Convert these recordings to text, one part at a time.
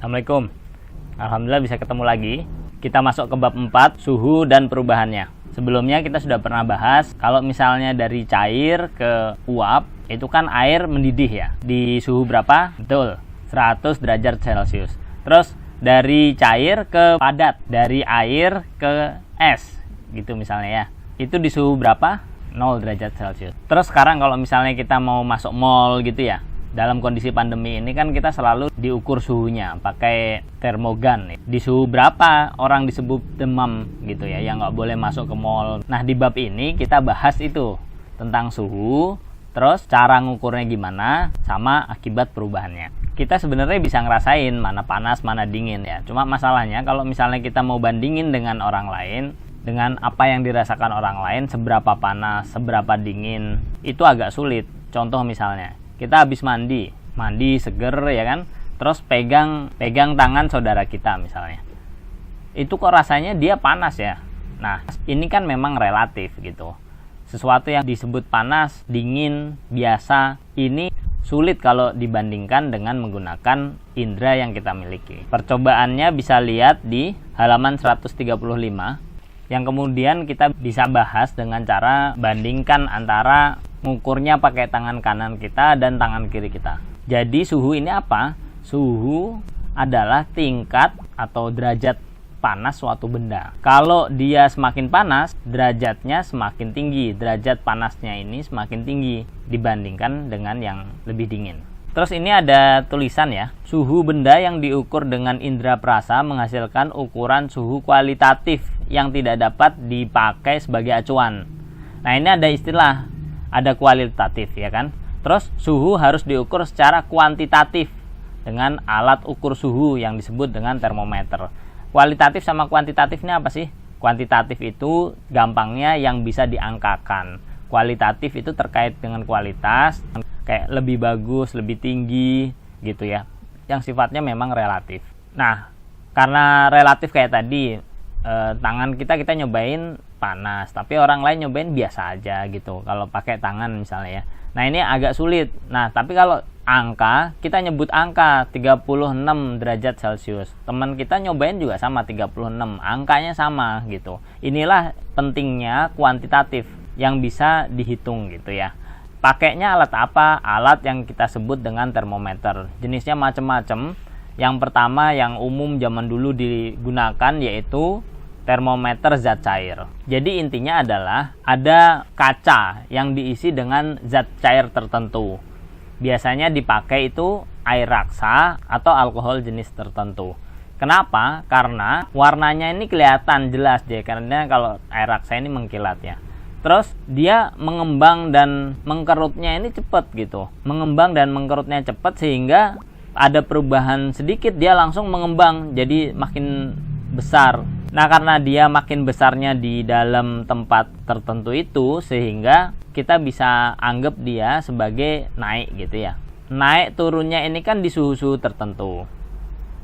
Assalamualaikum. Alhamdulillah bisa ketemu lagi. Kita masuk ke bab 4, suhu dan perubahannya. Sebelumnya kita sudah pernah bahas kalau misalnya dari cair ke uap, itu kan air mendidih ya. Di suhu berapa? Betul, 100 derajat Celcius. Terus dari cair ke padat, dari air ke es gitu misalnya ya. Itu di suhu berapa? 0 derajat Celcius. Terus sekarang kalau misalnya kita mau masuk mall gitu ya, dalam kondisi pandemi ini kan kita selalu diukur suhunya pakai termogan. Di suhu berapa orang disebut demam gitu ya, yang nggak boleh masuk ke mall. Nah di bab ini kita bahas itu tentang suhu, terus cara ngukurnya gimana, sama akibat perubahannya. Kita sebenarnya bisa ngerasain mana panas mana dingin ya. Cuma masalahnya kalau misalnya kita mau bandingin dengan orang lain, dengan apa yang dirasakan orang lain, seberapa panas, seberapa dingin, itu agak sulit. Contoh misalnya kita habis mandi seger ya kan, terus pegang tangan saudara kita misalnya, itu kok rasanya dia panas ya. Nah ini kan memang relatif gitu. Sesuatu yang disebut panas, dingin, biasa, ini sulit kalau dibandingkan dengan menggunakan indera yang kita miliki. Percobaannya bisa lihat di halaman 135, yang kemudian kita bisa bahas dengan cara bandingkan antara ngukurnya pakai tangan kanan kita dan tangan kiri kita. Jadi suhu ini apa? Suhu adalah tingkat atau derajat panas suatu benda. Kalau dia semakin panas, derajatnya semakin tinggi. Derajat panasnya ini semakin tinggi dibandingkan dengan yang lebih dingin. Terus ini ada tulisan ya. Suhu benda yang diukur dengan indera perasa menghasilkan ukuran suhu kualitatif yang tidak dapat dipakai sebagai acuan. Nah ini ada istilah, ada kualitatif ya kan. Terus suhu harus diukur secara kuantitatif dengan alat ukur suhu yang disebut dengan termometer. Kualitatif sama kuantitatifnya apa sih? Kuantitatif itu gampangnya yang bisa diangkakan. Kualitatif itu terkait dengan kualitas, kayak lebih bagus, lebih tinggi gitu ya, yang sifatnya memang relatif. Nah karena relatif kayak tadi, tangan kita nyobain panas, tapi orang lain nyobain biasa aja gitu kalau pakai tangan misalnya ya. Nah ini agak sulit. Nah tapi kalau angka, kita nyebut angka 36 derajat Celcius, teman kita nyobain juga sama 36, angkanya sama gitu. Inilah pentingnya kuantitatif yang bisa dihitung gitu ya. Pakainya alat apa? Alat yang kita sebut dengan termometer. Jenisnya macam-macam. Yang pertama yang umum zaman dulu digunakan yaitu termometer zat cair. Jadi intinya adalah ada kaca yang diisi dengan zat cair tertentu. Biasanya dipakai itu air raksa atau alkohol jenis tertentu. Kenapa? Karena warnanya ini kelihatan jelas dia, karena kalau air raksa ini mengkilat ya. Terus dia mengembang dan mengkerutnya ini cepat gitu. Mengembang dan mengkerutnya cepat sehingga ada perubahan sedikit dia langsung mengembang jadi makin besar. Nah karena dia makin besarnya di dalam tempat tertentu itu, sehingga kita bisa anggap dia sebagai naik gitu ya. Naik turunnya ini kan di suhu-suhu tertentu,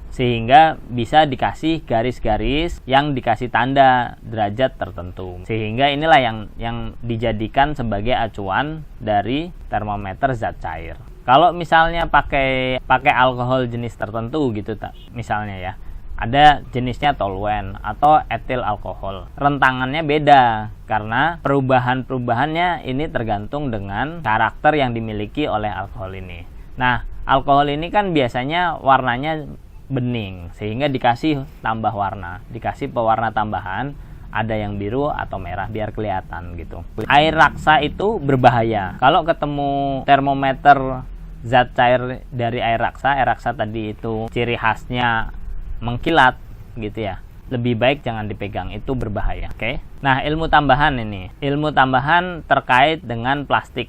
sehingga bisa dikasih garis-garis yang dikasih tanda derajat tertentu. Sehingga inilah yang dijadikan sebagai acuan dari termometer zat cair. Kalau misalnya pakai alkohol jenis tertentu gitu misalnya ya, ada jenisnya toluen atau etil alkohol. Rentangannya beda karena perubahannya ini tergantung dengan karakter yang dimiliki oleh alkohol ini. Nah, alkohol ini kan biasanya warnanya bening, sehingga dikasih tambah warna, dikasih pewarna tambahan, ada yang biru atau merah biar kelihatan gitu. Air raksa itu berbahaya. Kalau ketemu termometer zat cair dari air raksa tadi itu ciri khasnya mengkilat gitu ya, lebih baik jangan dipegang, itu berbahaya. Oke. Nah ilmu tambahan terkait dengan plastik.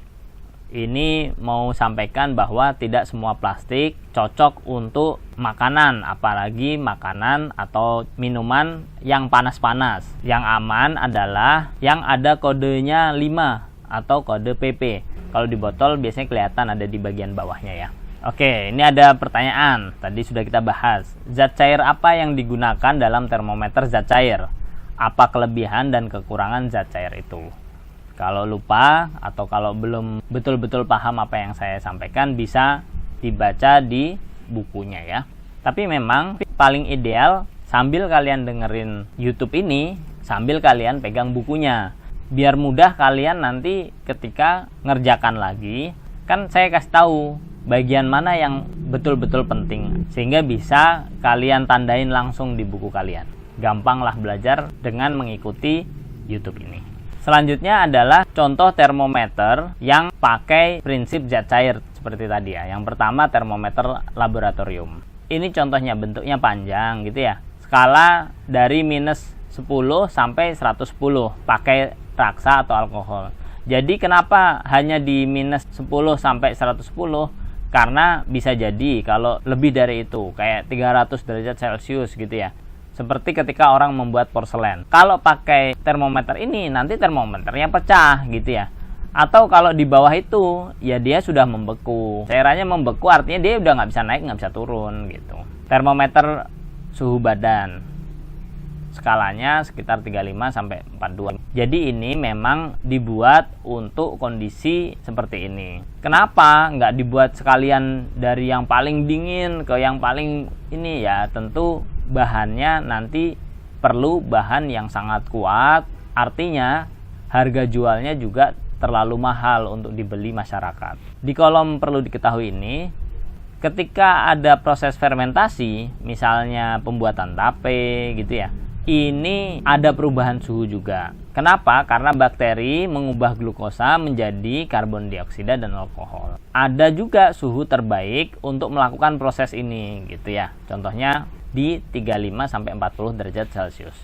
Ini mau sampaikan bahwa tidak semua plastik cocok untuk makanan, apalagi makanan atau minuman yang panas-panas. Yang aman adalah yang ada kodenya 5 atau kode PP. Kalau di botol biasanya kelihatan ada di bagian bawahnya ya. Oke, ini ada pertanyaan. Tadi sudah kita bahas. Zat cair apa yang digunakan dalam termometer zat cair? Apa kelebihan dan kekurangan zat cair itu? Kalau lupa atau kalau belum betul-betul paham apa yang saya sampaikan, bisa dibaca di bukunya ya. Tapi memang paling ideal sambil kalian dengerin YouTube ini, sambil kalian pegang bukunya. Biar mudah kalian nanti ketika ngerjakan lagi, kan saya kasih tahu bagian mana yang betul-betul penting, sehingga bisa kalian tandain langsung di buku kalian. Gampang lah belajar dengan mengikuti YouTube ini. Selanjutnya adalah contoh termometer yang pakai prinsip zat cair seperti tadi ya. Yang pertama termometer laboratorium. Ini contohnya bentuknya panjang gitu ya. Skala dari minus 10 sampai 110 pakai raksa atau alkohol. Jadi kenapa hanya di minus 10 sampai 110? Karena bisa jadi kalau lebih dari itu, kayak 300 derajat Celcius gitu ya. Seperti ketika orang membuat porselen. Kalau pakai termometer ini, nanti termometernya pecah gitu ya. Atau kalau di bawah itu, ya dia sudah membeku. Cairannya membeku artinya dia udah nggak bisa naik, nggak bisa turun gitu. Termometer suhu badan. Skalanya sekitar 35 sampai 42. Jadi ini memang dibuat untuk kondisi seperti ini. Kenapa nggak dibuat sekalian dari yang paling dingin ke yang paling ini ya? Tentu bahannya nanti perlu bahan yang sangat kuat. Artinya harga jualnya juga terlalu mahal untuk dibeli masyarakat. Di kolom perlu diketahui ini, ketika ada proses fermentasi, misalnya pembuatan tape gitu ya, ini ada perubahan suhu juga. Kenapa? Karena bakteri mengubah glukosa menjadi karbon dioksida dan alkohol. Ada juga suhu terbaik untuk melakukan proses ini gitu ya. Contohnya di 35 sampai 40 derajat Celcius.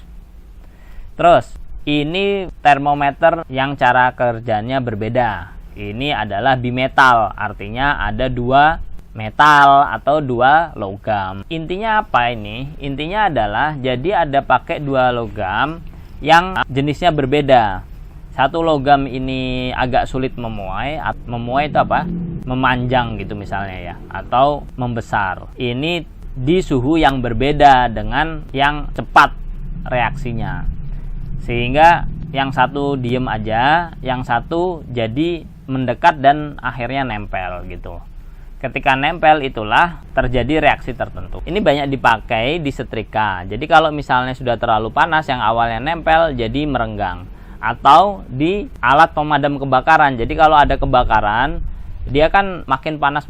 Terus, ini termometer yang cara kerjanya berbeda. Ini adalah bimetal, artinya ada dua metal atau dua logam. Intinya apa ini? Intinya adalah jadi ada pakai dua logam yang jenisnya berbeda. Satu logam ini agak sulit memuai. Memuai itu apa? Memanjang gitu misalnya ya, atau membesar. Ini di suhu yang berbeda dengan yang cepat reaksinya. Sehingga yang satu diem aja, yang satu jadi mendekat dan akhirnya nempel gitu. Ketika nempel itulah terjadi reaksi tertentu. Ini banyak dipakai di setrika. Jadi kalau misalnya sudah terlalu panas, yang awalnya nempel jadi merenggang. Atau di alat pemadam kebakaran. Jadi kalau ada kebakaran, dia kan makin panas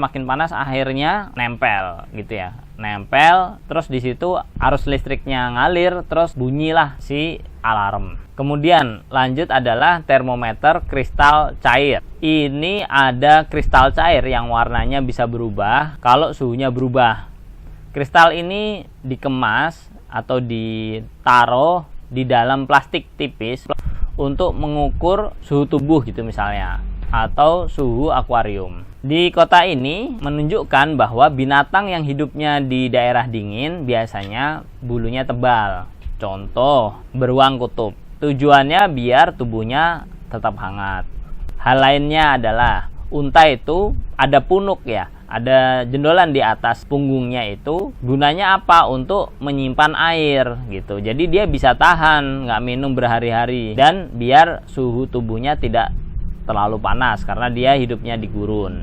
akhirnya nempel gitu ya. Nempel, terus di situ arus listriknya ngalir, terus bunyilah si alarm. Kemudian lanjut adalah termometer kristal cair. Ini ada kristal cair yang warnanya bisa berubah kalau suhunya berubah. Kristal ini dikemas atau ditaruh di dalam plastik tipis untuk mengukur suhu tubuh gitu misalnya, atau suhu akuarium. Di kota ini menunjukkan bahwa binatang yang hidupnya di daerah dingin biasanya bulunya tebal. Contoh, beruang kutub. Tujuannya biar tubuhnya tetap hangat. Hal lainnya adalah unta itu ada punuk ya, ada jendolan di atas punggungnya itu. Gunanya apa? Untuk menyimpan air gitu. Jadi dia bisa tahan, nggak minum berhari-hari, dan biar suhu tubuhnya tidak terlalu panas karena dia hidupnya di gurun.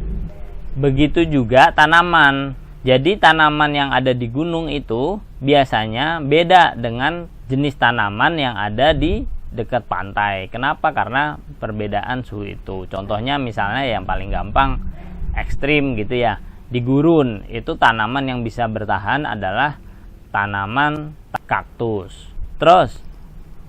Begitu juga tanaman. Jadi tanaman yang ada di gunung itu biasanya beda dengan jenis tanaman yang ada di dekat pantai. Kenapa? Karena perbedaan suhu itu. Contohnya misalnya yang paling gampang ekstrim gitu ya. Di gurun itu tanaman yang bisa bertahan adalah tanaman kaktus. Terus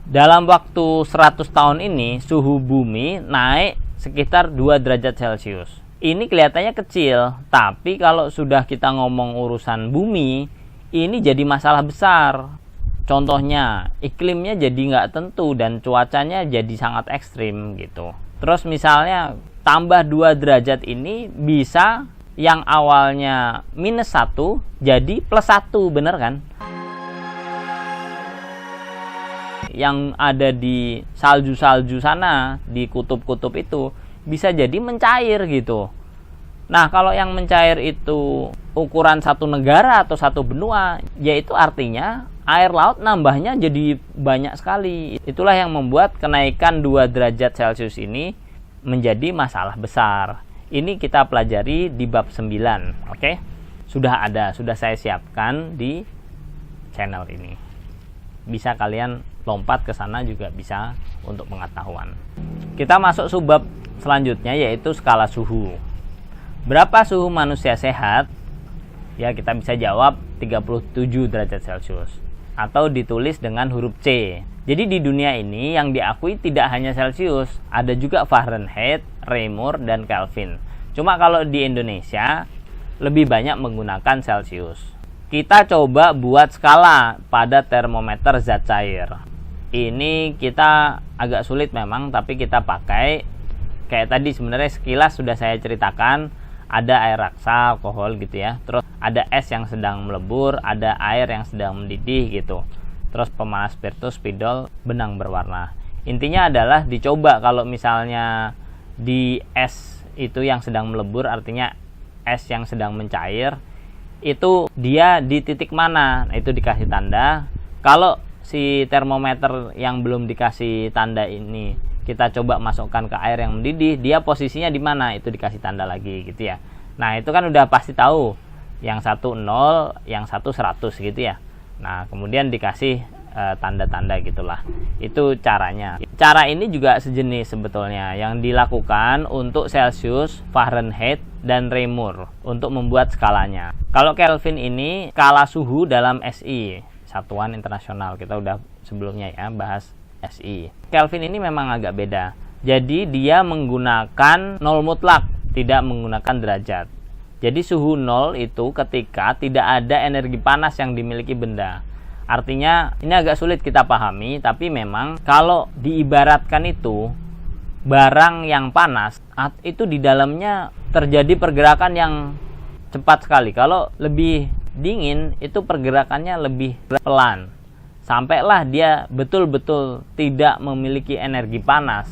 dalam waktu 100 tahun ini suhu bumi naik sekitar 2 derajat Celcius. Ini kelihatannya kecil, tapi kalau sudah kita ngomong urusan bumi, ini jadi masalah besar. Contohnya, iklimnya jadi nggak tentu dan cuacanya jadi sangat ekstrim gitu. Terus misalnya tambah 2 derajat ini bisa yang awalnya -1 jadi +1, bener kan? Yang ada di salju-salju sana, di kutub-kutub itu bisa jadi mencair gitu. Nah, kalau yang mencair itu ukuran satu negara atau satu benua, yaitu artinya air laut nambahnya jadi banyak sekali. Itulah yang membuat kenaikan 2 derajat Celcius ini menjadi masalah besar. Ini kita pelajari di bab 9, oke? sudah saya siapkan di channel ini. Bisa kalian lompat ke sana juga bisa untuk pengetahuan. Kita masuk subbab selanjutnya, yaitu skala suhu. Berapa suhu manusia sehat? Ya, kita bisa jawab 37 derajat Celcius atau ditulis dengan huruf C. Jadi di dunia ini yang diakui tidak hanya Celcius, ada juga Fahrenheit, Reaumur, dan Kelvin. Cuma kalau di Indonesia lebih banyak menggunakan Celcius. Kita coba buat skala pada termometer zat cair. Ini kita agak sulit memang, tapi kita pakai kayak tadi sebenarnya sekilas sudah saya ceritakan, ada air raksa, alkohol gitu ya. Terus ada es yang sedang melebur, ada air yang sedang mendidih gitu. Terus pemanas spiritus, spidol, benang berwarna. Intinya adalah dicoba kalau misalnya di es itu yang sedang melebur, artinya es yang sedang mencair, itu dia di titik mana? Nah, itu dikasih tanda. Kalau si termometer yang belum dikasih tanda ini kita coba masukkan ke air yang mendidih, dia posisinya di mana? Itu dikasih tanda lagi gitu ya. Nah, itu kan udah pasti tahu. Yang satu 0, yang satu 100 gitu ya. Nah, kemudian dikasih tanda-tanda gitulah. Itu caranya. Cara ini juga sejenis sebetulnya yang dilakukan untuk Celcius, Fahrenheit, dan Reaumur untuk membuat skalanya. Kalau Kelvin ini skala suhu dalam SI, Satuan Internasional. Kita udah sebelumnya ya bahas SI. Kelvin ini memang agak beda. Jadi dia menggunakan 0 mutlak, tidak menggunakan derajat. Jadi suhu 0 itu ketika tidak ada energi panas yang dimiliki benda. Artinya ini agak sulit kita pahami, tapi memang kalau diibaratkan itu barang yang panas, itu di dalamnya terjadi pergerakan yang cepat sekali. Kalau lebih dingin itu pergerakannya lebih pelan. Sampailah dia betul-betul tidak memiliki energi panas,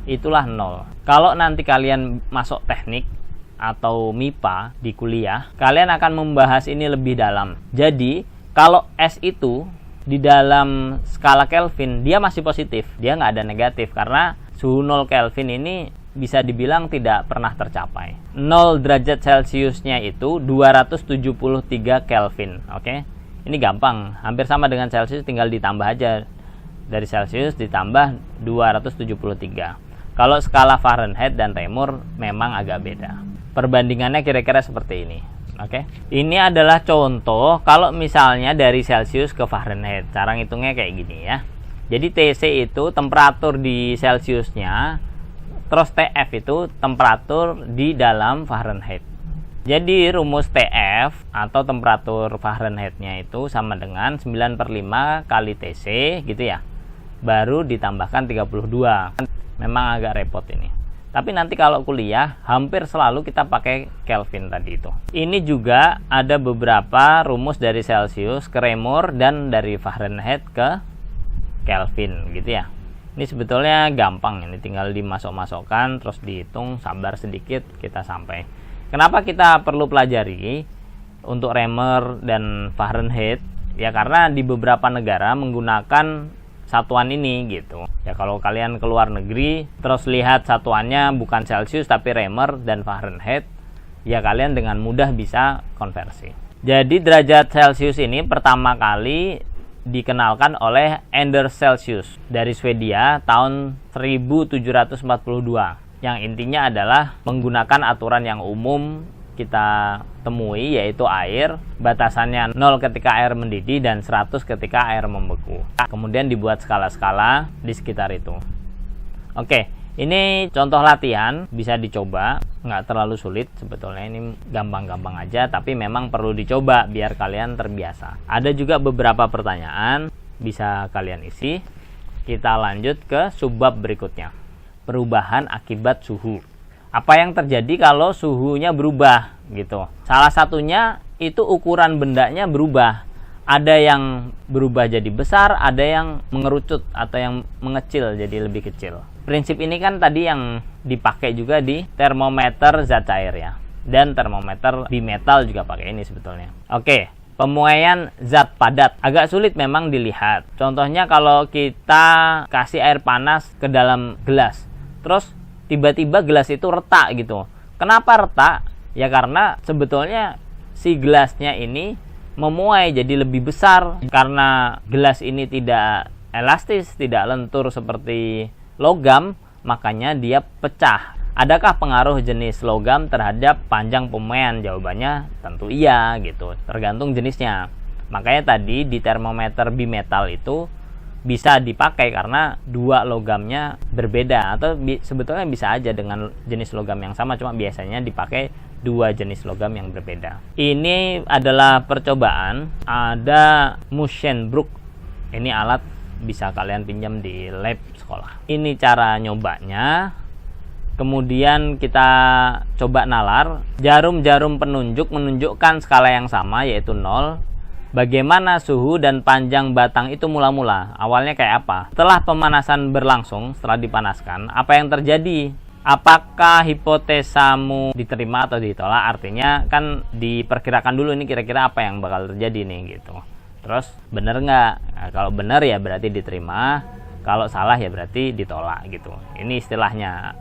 itulah 0. Kalau nanti kalian masuk teknik atau MIPA di kuliah, kalian akan membahas ini lebih dalam. Jadi kalau es itu di dalam skala Kelvin dia masih positif, dia nggak ada negatif, karena suhu 0 Kelvin ini bisa dibilang tidak pernah tercapai. 0 derajat Celciusnya itu 273 Kelvin. Oke, ini gampang, hampir sama dengan Celcius, tinggal ditambah aja dari Celcius ditambah 273. Kalau skala Fahrenheit dan Reaumur memang agak beda. Perbandingannya kira-kira seperti ini. Oke, ini adalah contoh kalau misalnya dari Celcius ke Fahrenheit. Cara ngitungnya kayak gini ya. Jadi TC itu temperatur di Celciusnya, terus TF itu temperatur di dalam Fahrenheit. Jadi rumus TF atau temperatur Fahrenheitnya itu sama dengan 9/5 kali TC gitu ya. Baru ditambahkan 32. Memang agak repot ini. Tapi nanti kalau kuliah hampir selalu kita pakai Kelvin tadi itu. Ini juga ada beberapa rumus dari Celcius ke Reaumur dan dari Fahrenheit ke Kelvin gitu ya. Ini sebetulnya gampang, ini tinggal dimasuk-masukkan terus dihitung, sabar sedikit kita sampai. Kenapa kita perlu pelajari untuk Reaumur dan Fahrenheit? Ya karena di beberapa negara menggunakan satuan ini gitu. Ya kalau kalian ke luar negeri terus lihat satuannya bukan Celcius tapi Reaumur dan Fahrenheit, ya kalian dengan mudah bisa konversi. Jadi derajat Celcius ini pertama kali dikenalkan oleh Anders Celsius dari Swedia tahun 1742. Yang intinya adalah menggunakan aturan yang umum kita temui, yaitu air, batasannya 0 ketika air mendidih dan 100 ketika air membeku. Kemudian dibuat skala-skala di sekitar itu. Oke, ini contoh latihan, bisa dicoba, nggak terlalu sulit sebetulnya, ini gampang-gampang aja, tapi memang perlu dicoba biar kalian terbiasa. Ada juga beberapa pertanyaan, bisa kalian isi. Kita lanjut ke subbab berikutnya, perubahan akibat suhu. Apa yang terjadi kalau suhunya berubah gitu. Salah satunya itu ukuran bendanya berubah. Ada yang berubah jadi besar, ada yang mengerucut atau yang mengecil jadi lebih kecil. Prinsip ini kan tadi yang dipakai juga di termometer zat cair ya. Dan termometer bimetal juga pakai ini sebetulnya. Oke, pemuaian zat padat agak sulit memang dilihat. Contohnya kalau kita kasih air panas ke dalam gelas, terus tiba-tiba gelas itu retak gitu. Kenapa retak? Ya karena sebetulnya si gelasnya ini memuai jadi lebih besar. Karena gelas ini tidak elastis, tidak lentur seperti logam, makanya dia pecah. Adakah pengaruh jenis logam terhadap panjang pemuaian? Jawabannya tentu iya gitu, tergantung jenisnya. Makanya tadi di termometer bimetal itu bisa dipakai karena dua logamnya berbeda, atau sebetulnya bisa aja dengan jenis logam yang sama, cuma biasanya dipakai dua jenis logam yang berbeda. Ini adalah percobaan, ada Musschenbroek. Ini alat bisa kalian pinjam di lab sekolah. Ini cara nyobanya. Kemudian kita coba nalar. Jarum-jarum penunjuk menunjukkan skala yang sama, yaitu 0. Bagaimana suhu dan panjang batang itu mula-mula? Awalnya kayak apa? Setelah pemanasan berlangsung, setelah dipanaskan, apa yang terjadi? Apakah hipotesamu diterima atau ditolak? Artinya kan diperkirakan dulu ini kira-kira apa yang bakal terjadi nih gitu. Terus bener nggak? Nah, kalau bener ya berarti diterima, kalau salah ya berarti ditolak gitu. Ini istilahnya.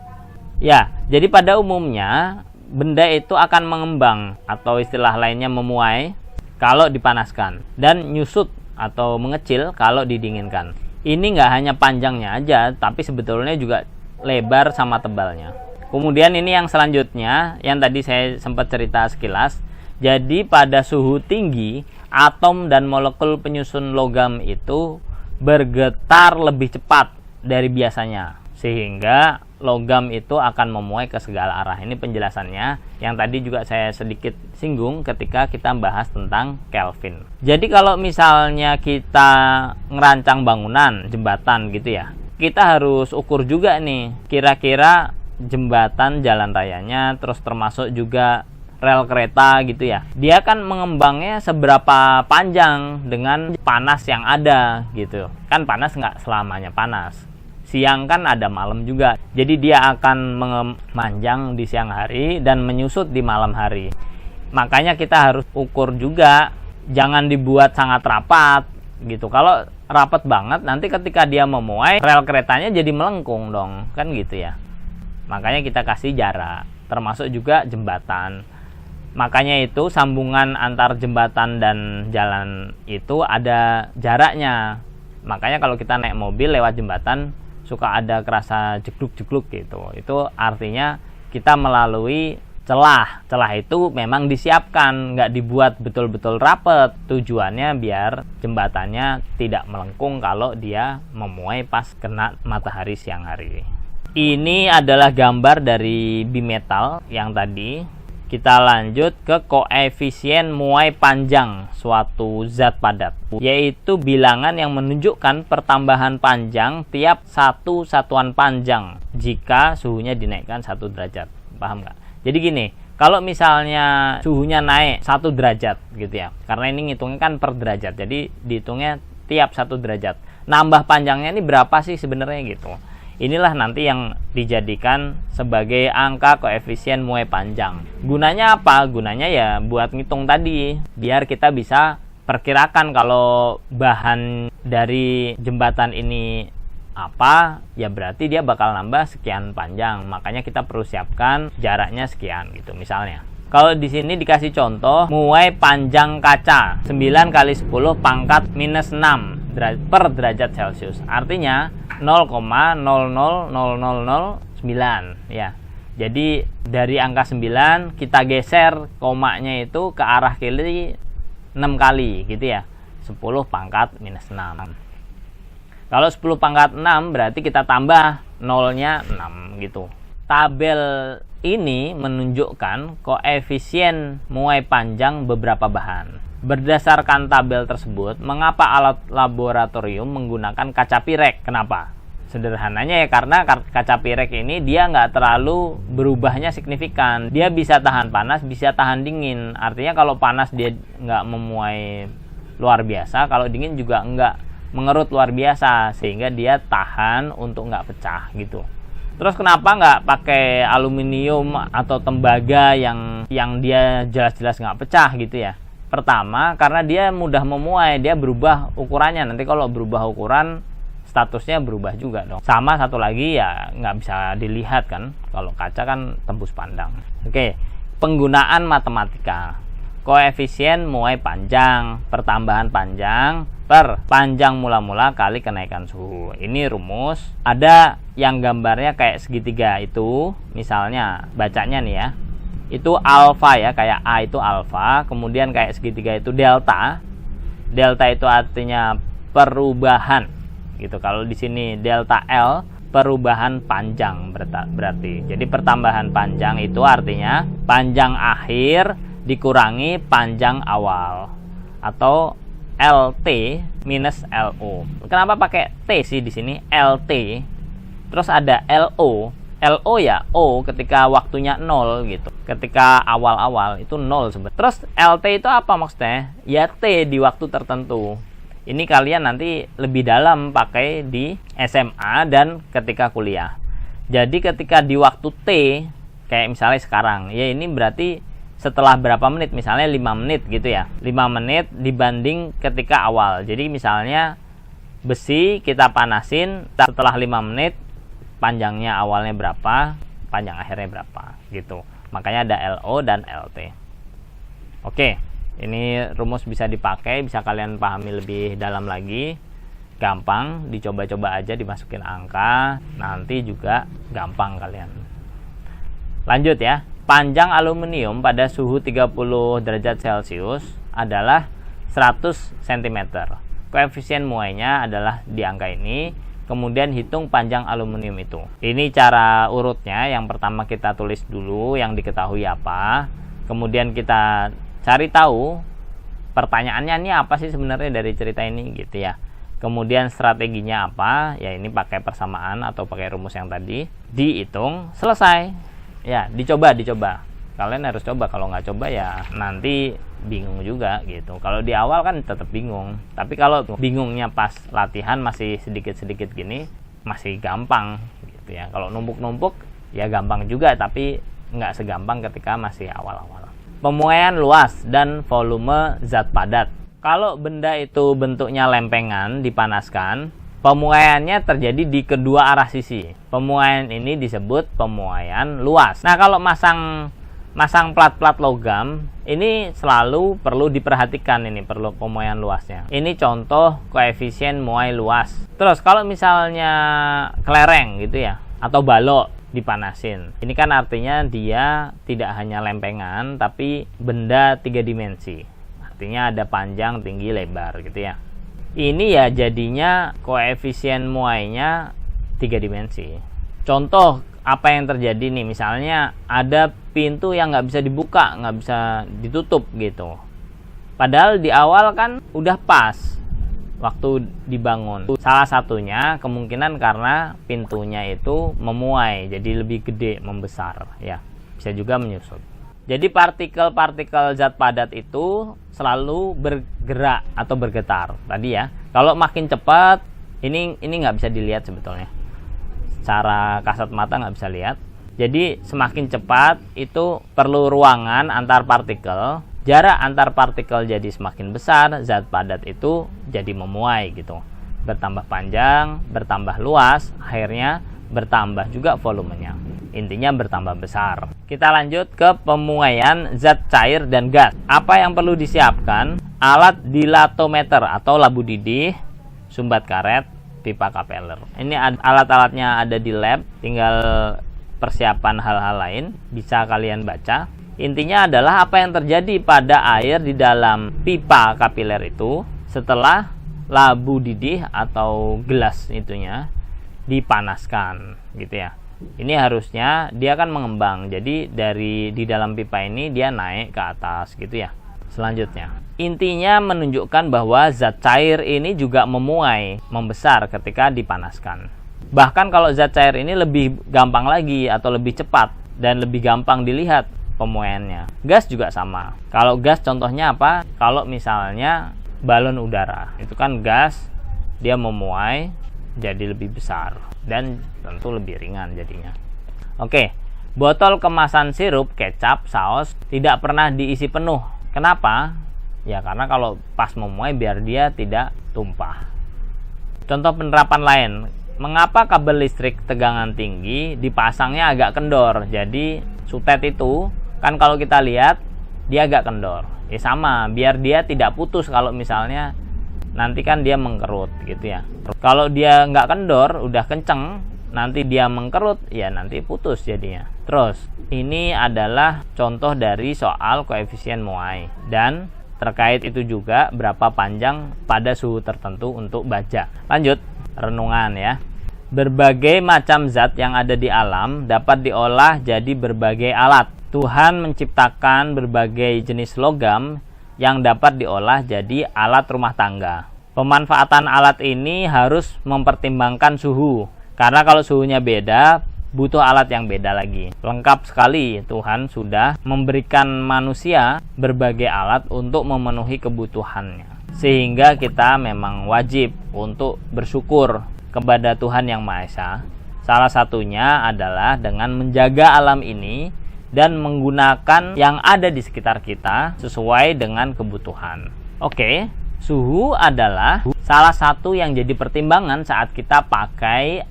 Ya, jadi pada umumnya benda itu akan mengembang atau istilah lainnya memuai kalau dipanaskan, dan nyusut atau mengecil kalau didinginkan. Ini nggak hanya panjangnya aja, tapi sebetulnya juga lebar sama tebalnya. Kemudian ini yang selanjutnya, yang tadi saya sempat cerita sekilas. Jadi pada suhu tinggi, atom dan molekul penyusun logam itu bergetar lebih cepat dari biasanya, sehingga logam itu akan memuai ke segala arah. Ini penjelasannya yang tadi juga saya sedikit singgung ketika kita bahas tentang Kelvin. Jadi kalau misalnya kita ngerancang bangunan, jembatan gitu ya, kita harus ukur juga nih kira-kira jembatan jalan rayanya, terus termasuk juga rel kereta gitu ya, dia kan mengembangnya seberapa panjang dengan panas yang ada gitu. Kan panas nggak selamanya panas, siang kan ada malam juga, jadi dia akan memanjang di siang hari dan menyusut di malam hari. Makanya kita harus ukur juga, jangan dibuat sangat rapat gitu. Kalau rapat banget, nanti ketika dia memuai, rel keretanya jadi melengkung dong, kan gitu ya. Makanya kita kasih jarak, termasuk juga jembatan. Makanya itu sambungan antar jembatan dan jalan itu ada jaraknya. Makanya kalau kita naik mobil lewat jembatan suka ada kerasa jegluk-jegluk gitu. Itu artinya kita melalui celah. Celah itu memang disiapkan, nggak dibuat betul-betul rapet. Tujuannya biar jembatannya tidak melengkung kalau dia memuai pas kena matahari siang hari. Ini adalah gambar dari bimetal yang tadi. Kita lanjut ke koefisien muai panjang suatu zat padat, yaitu bilangan yang menunjukkan pertambahan panjang tiap satu satuan panjang jika suhunya dinaikkan 1 derajat. Paham nggak? Jadi gini, kalau misalnya suhunya naik 1 derajat gitu ya, karena ini ngitungnya kan per derajat, jadi dihitungnya tiap 1 derajat. Nambah panjangnya ini berapa sih sebenarnya gitu. Inilah nanti yang dijadikan sebagai angka koefisien muai panjang. Gunanya apa? Gunanya ya buat ngitung tadi, biar kita bisa perkirakan kalau bahan dari jembatan ini apa, ya berarti dia bakal nambah sekian panjang. Makanya kita perlu siapkan jaraknya sekian gitu misalnya. Kalau di sini dikasih contoh muai panjang kaca 9 kali 10 pangkat minus 6 per derajat Celcius. Artinya 0,000009 ya. Jadi dari angka 9 kita geser komanya itu ke arah kiri 6 kali gitu ya. 10 pangkat minus 6. Kalau 10 pangkat 6 berarti kita tambah nolnya 6 gitu. Tabel ini menunjukkan koefisien muai panjang beberapa bahan. Berdasarkan tabel tersebut, mengapa alat laboratorium menggunakan kaca pirek? Kenapa? Sederhananya ya karena kaca pirek ini dia nggak terlalu berubahnya signifikan. Dia bisa tahan panas, bisa tahan dingin. Artinya kalau panas dia nggak memuai luar biasa, kalau dingin juga nggak mengerut luar biasa, sehingga dia tahan untuk nggak pecah gitu. Terus kenapa nggak pakai aluminium atau tembaga yang dia jelas-jelas nggak pecah gitu ya? Pertama, karena dia mudah memuai, dia berubah ukurannya. Nanti kalau berubah ukuran, statusnya berubah juga dong. Sama satu lagi ya nggak bisa dilihat kan, kalau kaca kan tembus pandang. Oke, penggunaan matematika. koefisien muai panjang, pertambahan panjang per panjang mula-mula kali kenaikan suhu. Ini rumus. Ada yang gambarnya kayak segitiga itu, misalnya bacanya nih ya, itu alfa ya, kayak A itu alfa, kemudian kayak segitiga itu delta. Delta itu artinya perubahan gitu. Kalau di sini delta L perubahan panjang berarti. Jadi pertambahan panjang itu artinya panjang akhir dikurangi panjang awal, atau LT minus LO. Kenapa pakai T sih di sini? LT. Terus ada LO. LO ya O ketika waktunya 0 gitu. Ketika awal-awal itu 0 sebenarnya. Terus LT itu apa maksudnya? Ya T di waktu tertentu. Ini kalian nanti lebih dalam pakai di SMA dan ketika kuliah. Jadi ketika di waktu T, kayak misalnya sekarang, ya ini berarti setelah berapa menit, misalnya 5 menit gitu ya. 5 menit dibanding ketika awal. Jadi misalnya besi kita panasin, setelah 5 menit panjangnya awalnya berapa, panjang akhirnya berapa gitu. Makanya ada LO dan LT. Oke. Ini rumus bisa dipakai, bisa kalian pahami lebih dalam lagi. Gampang, dicoba-coba aja dimasukin angka, nanti juga gampang kalian. Lanjut ya. Panjang aluminium pada suhu 30 derajat Celcius adalah 100 cm. Koefisien muainya adalah di angka ini. Kemudian hitung panjang aluminium itu. Ini cara urutnya. Yang pertama kita tulis dulu yang diketahui apa. Kemudian kita cari tahu pertanyaannya ini apa sih sebenarnya dari cerita ini gitu ya. Kemudian strateginya apa? Ya ini pakai persamaan atau pakai rumus yang tadi. Dihitung, selesai. Ya, dicoba. Kalian harus coba. Kalau nggak coba ya nanti bingung juga gitu. Kalau di awal kan tetap bingung. Tapi kalau bingungnya pas latihan masih sedikit-sedikit gini, masih gampang gitu ya. Kalau numpuk-numpuk ya gampang juga, tapi nggak segampang ketika masih awal-awal. Pemuaian luas dan volume zat padat. Kalau benda itu bentuknya lempengan dipanaskan, pemuaiannya terjadi di kedua arah sisi. Pemuaian ini disebut pemuaian luas. Nah, kalau masang plat-plat logam, ini selalu perlu diperhatikan, ini perlu pemuaian luasnya. Ini contoh koefisien muai luas. Terus kalau misalnya kelereng gitu ya, atau balok dipanasin. Ini kan artinya dia tidak hanya lempengan, tapi benda 3 dimensi. Artinya ada panjang, tinggi, lebar gitu ya. Ini ya jadinya koefisien muainya 3 dimensi. Contoh apa yang terjadi nih, misalnya ada pintu yang nggak bisa dibuka, nggak bisa ditutup gitu. Padahal di awal kan udah pas waktu dibangun. Salah satunya kemungkinan karena pintunya itu memuai, jadi lebih gede, membesar ya. Bisa juga menyusut. Jadi partikel-partikel zat padat itu selalu bergerak atau bergetar tadi ya. Kalau makin cepat, ini nggak bisa dilihat sebetulnya. Secara kasat mata nggak bisa lihat. Jadi semakin cepat itu perlu ruangan antar partikel. Jarak antar partikel jadi semakin besar, zat padat itu jadi memuai gitu. Bertambah panjang, bertambah luas, akhirnya bertambah juga volumenya. Intinya bertambah besar. Kita lanjut ke pemuaian zat cair dan gas. Apa yang perlu disiapkan? Alat dilatometer atau labu didih, sumbat karet, pipa kapeller. Ini alat-alatnya ada di lab, tinggal persiapan hal-hal lain, bisa kalian baca. Intinya adalah apa yang terjadi pada air di dalam pipa kapiler itu setelah labu didih atau gelas itunya dipanaskan gitu ya. Ini harusnya dia akan mengembang. Jadi dari di dalam pipa ini dia naik ke atas gitu ya. Selanjutnya, intinya menunjukkan bahwa zat cair ini juga memuai, membesar ketika dipanaskan. Bahkan kalau zat cair ini lebih gampang lagi atau lebih cepat dan lebih gampang dilihat pemuaiannya. Gas juga sama. Kalau gas contohnya apa? Kalau misalnya balon udara, itu kan gas, dia memuai jadi lebih besar dan tentu lebih ringan jadinya. Oke, botol kemasan sirup, kecap, saus tidak pernah diisi penuh. Kenapa? Ya karena kalau pas memuai biar dia tidak tumpah. Contoh penerapan lain, mengapa kabel listrik tegangan tinggi dipasangnya agak kendor? Jadi sutet itu kan kalau kita lihat dia agak kendor. Sama, biar dia tidak putus kalau misalnya nanti kan dia mengkerut gitu ya. Kalau dia nggak kendor, udah kenceng, nanti dia mengkerut, ya nanti putus jadinya. Terus, ini adalah contoh dari soal koefisien muai. Dan terkait itu juga berapa panjang pada suhu tertentu untuk baja. Lanjut, renungan ya. Berbagai macam zat yang ada di alam dapat diolah jadi berbagai alat. Tuhan menciptakan berbagai jenis logam yang dapat diolah jadi alat rumah tangga. Pemanfaatan alat ini harus mempertimbangkan suhu, karena kalau suhunya beda, butuh alat yang beda lagi. Lengkap sekali, Tuhan sudah memberikan manusia berbagai alat untuk memenuhi kebutuhannya. Sehingga kita memang wajib untuk bersyukur kepada Tuhan Yang Maha Esa. Salah satunya adalah dengan menjaga alam ini dan menggunakan yang ada di sekitar kita sesuai dengan kebutuhan. Oke, suhu adalah salah satu yang jadi pertimbangan saat kita pakai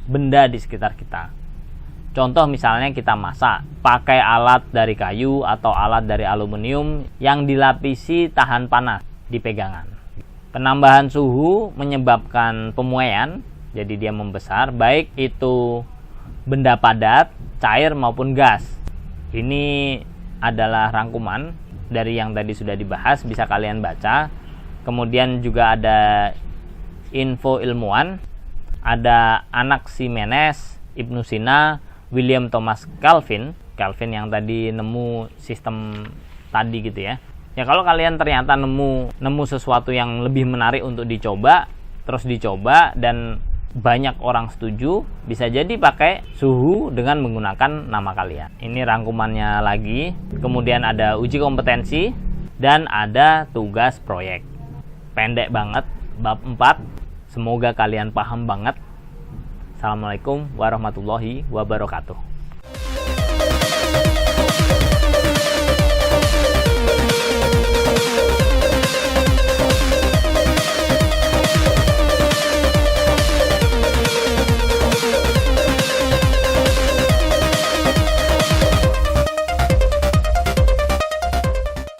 benda di sekitar kita. Contoh misalnya kita masak, pakai alat dari kayu atau alat dari aluminium yang dilapisi tahan panas di pegangan. Penambahan suhu menyebabkan pemuaian, jadi dia membesar, baik itu benda padat, cair maupun gas. Ini adalah rangkuman dari yang tadi sudah dibahas, bisa kalian baca. Kemudian juga ada info ilmuwan, ada Anaximenes, Ibnu Sina, William Thomas Kelvin yang tadi nemu sistem tadi gitu ya. Ya kalau kalian ternyata nemu sesuatu yang lebih menarik untuk dicoba, terus dicoba dan banyak orang setuju, bisa jadi pakai suhu dengan menggunakan nama kalian. Ini rangkumannya lagi. Kemudian ada uji kompetensi dan ada tugas proyek. Pendek banget, bab 4. Semoga kalian paham banget. Assalamualaikum warahmatullahi wabarakatuh.